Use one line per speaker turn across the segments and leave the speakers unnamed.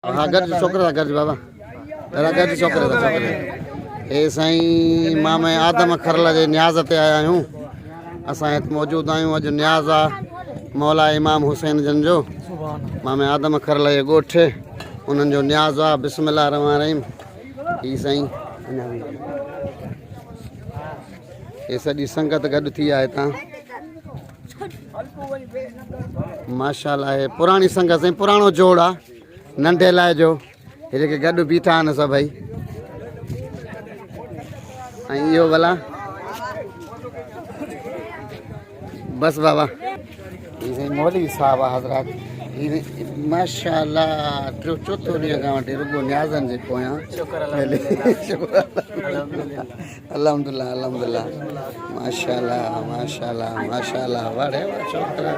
हाँ गज छोकरा था गज बाबा तेरा गज छोकरे था छोकरे ए साईं मां मैं आदम खरल जे न्याज़ ते आया आहियूं असां हिते मौजूद आहियूं अॼु न्याज़ आहे मौला इमाम हुसैन जन जो मां मैं आदम खरल जे ॻोठ उन्हनि जो न्याज़ आहे बिस्मिल्लाह रहमान रहीम ही साईं ये सॼी संगत गॾु थी आहे हितां माशाल्लाह हे पुराणी संगत साईं पुराणो जोड़ आहे नंढे लाइ जो हे जेके गॾु बीठा आहिनि सभई ऐं इहो भला बस बाबा ही साईं मौलवी साहब आहे हज़रात माशाल्लाह टियों चोथों ॾींहं खां वठी रुॻो न्याज़नि जे पोयां अल्हम्दुलिल्लाह अल्हम्दुलिल्लाह माशाल्लाह माशाल्लाह माशाल्लाह वाड़े छोकरा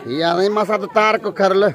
या नहीं मसा तो तार को कर ले